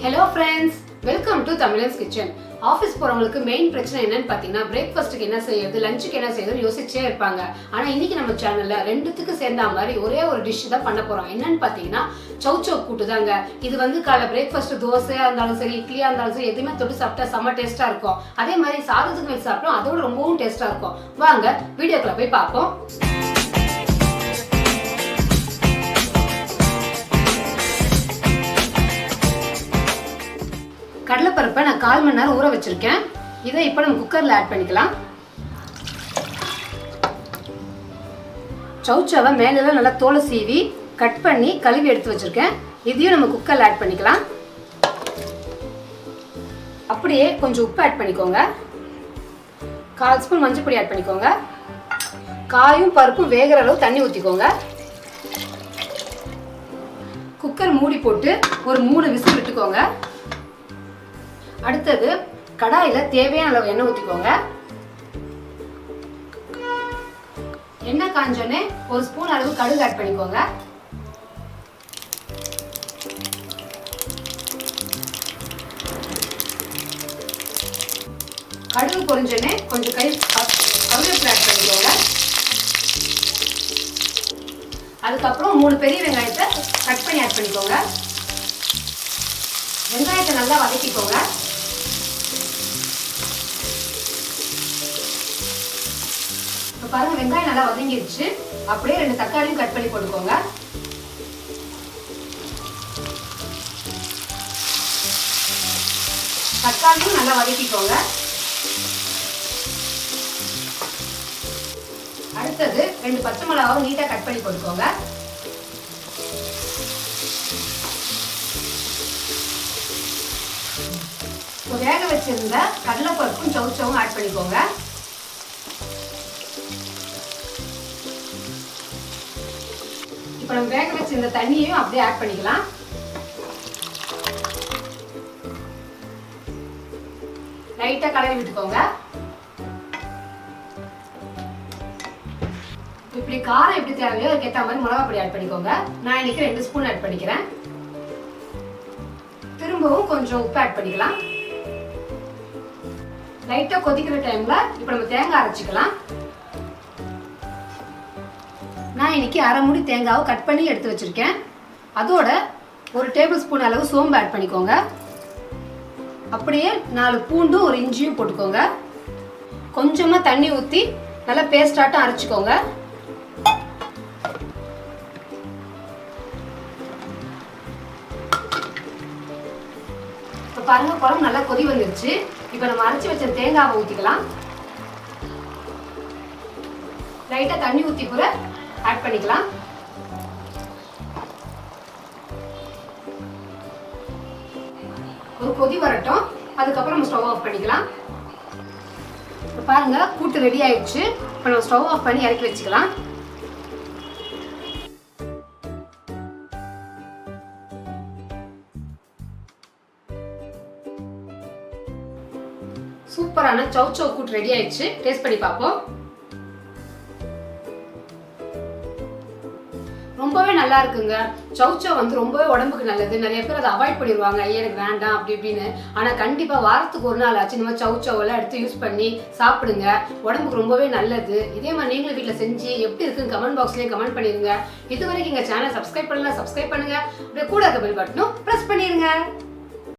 Hello friends, welcome to Tamizhan'S kitchen. Office போறவங்களுக்கு main பிரச்சனை என்னன்னு பாத்தீங்கன்னா பிரேக்ஃபாஸ்ட்க்கு என்ன செய்யறது, லஞ்சுக்கு என்ன செய்யறது யோசிச்சே இருப்பாங்க. ஆனா இன்னைக்கு நம்ம சேனல்ல ரெண்டுத்துக்கு சேர்ந்த மாதிரி ஒரே ஒரு டிஷ் தான் பண்ண போறோம். என்னன்னு பாத்தீங்கன்னா சௌ சௌ கூட்டு தாங்க. இது காலை பிரேக்ஃபாஸ்ட் தோசையா இருந்தாலும் சரி, இட்லியா இருந்தாலும் சரி, எதுவுமே தொட்டு சாப்பிட்டா செம்ம டேஸ்டா இருக்கும். அதே மாதிரி சாதத்துக்கு வச்சு சாப்பிட்டோம் அதோட ரொம்பவும் டேஸ்டா இருக்கும். வாங்க வீடியோக்குள்ள போய் பார்ப்போம். கடலைப்பருப்பை நான் 1/4 மணி நேரம் ஊற வச்சிருக்கேன். இதை இப்போ நம்ம குக்கர்ல ஆட் பண்ணிக்கலாம். சௌச்சாவை மேலெல்லாம் நல்லா தோலை சீவி கட் பண்ணி கழுவி எடுத்து வச்சிருக்கேன். இதையும் நம்ம குக்கர்ல ஆட் பண்ணிக்கலாம். அப்படியே கொஞ்சம் உப்பு ஆட் பண்ணிக்கோங்க. 1/4 ஸ்பூன் மஞ்சள் பொடி ஆட் பண்ணிக்கோங்க. காயும் பருப்பும் வேகிற அளவு தண்ணி ஊற்றிக்கோங்க. குக்கர் மூடி போட்டு ஒரு 3 விசில் விட்டுக்கோங்க. அடுத்தது கடாயில தேவையான அளவு எண்ணெய் ஊற்றிக்கோங்க. எண்ணெய் காஞ்சோடனே 1 ஸ்பூன் அளவு கடுகு ஆட் பண்ணிக்கோங்க. கடுகு பொரிஞ்சோடனே கொஞ்சம் கருவேப்பிலை ஆட் பண்ணிக்கோங்க. அதுக்கப்புறம் 3 பெரிய வெங்காயத்தை கட் பண்ணி ஆட் பண்ணிக்கோங்க. வெங்காயத்தை நல்லா வதக்கிக்கோங்க. பாருங்க வெங்காயம் நல்லா வதங்கிடுச்சு. அப்படியே 2 தக்காளியும் கட் பண்ணி போட்டுக்கோங்க. தக்காளியும் நல்லா வதக்கிக்கோங்க. அடுத்தது 2 பச்சை மிளகாவும் நீட்டா கட் பண்ணி போட்டுக்கோங்க. வேக வச்சிருந்த கடலைப்பருப்பும் சௌச்சவும் ஆட் பண்ணிக்கோங்க. இப்போ நம்ம வேக வச்சிருந்த தண்ணியையும் அப்படியே ஆட் பண்ணிக்கலாம். லைட்டா கலரி விட்டுக்கோங்க. இப்படி காரம் எப்படி தேவையோ அதுக்கேற்ற மாதிரி மிளகா பொடி ஆட் பண்ணிக்கோங்க. நான் இன்னைக்கு 2 ஸ்பூன் ஆட் பண்ணிக்கிறேன். திரும்பவும் கொஞ்சம் உப்பு ஆட் பண்ணிக்கலாம். லைட்டா கொதிக்கிற டைம்ல இப்போ நம்ம தேங்காய் அரைச்சிக்கலாம். நான் இன்னைக்கு 1/2 மூடி தேங்காவை கட் பண்ணி எடுத்து வச்சிருக்கேன். அதோட 1 டேபிள் ஸ்பூன் அளவு சோம்பு ஆட் பண்ணிக்கோங்க. அப்படியே 4 பூண்டும் 1 இஞ்சியும் போட்டுக்கோங்க. கொஞ்சமா தண்ணி ஊற்றி நல்லா பேஸ்டாட்டம் அரைச்சிக்கோங்க. இப்போ பாருங்க குழம்பு நல்லா கொதி வந்துருச்சு. இப்போ நம்ம அரைச்சி வச்ச தேங்காவை ஊற்றிக்கலாம். லைட்டாக தண்ணி ஊற்றி கூட ஆட் பண்ணிக்கலாம். ஒரு கொதி வரட்டும். அதுக்கப்புறம் நம்ம ஸ்டவ் ஆஃப் பண்ணிக்கலாம். இப்போ பாருங்க கூட்டு ரெடி ஆயிடுச்சு. இப்போ நம்ம ஸ்டவ் ஆஃப் பண்ணி இறக்கி வச்சுக்கலாம். சூப்பரான சௌ சௌ கூட்டு ரெடி ஆயிடுச்சு. டேஸ்ட் பண்ணி பார்ப்போம். ரொம்பவே நல்லா இருக்குங்க. சௌ சௌ ரொம்பவே உடம்புக்கு நல்லது. நிறைய பேர் அதை அவாய்ட் பண்ணிடுவாங்க, எனக்கு வேண்டாம் அப்படி இப்படின்னு. ஆனால் கண்டிப்பாக வாரத்துக்கு 1 நாள் ஆச்சு நம்ம சௌ சௌவெல்லாம் எடுத்து யூஸ் பண்ணி சாப்பிடுங்க. உடம்புக்கு ரொம்பவே நல்லது. இதே மாதிரி நீங்களும் வீட்டில் செஞ்சு எப்படி இருக்குன்னு கமெண்ட் பாக்ஸ்லேயும் கமெண்ட் பண்ணிடுங்க. இது வரைக்கும் எங்கள் சேனல் சப்ஸ்கிரைப் பண்ணல, சப்ஸ்கிரைப் பண்ணுங்க. அப்படியே கூட இருக்க பெல் பட்டனும் ப்ரெஸ் பண்ணிடுங்க.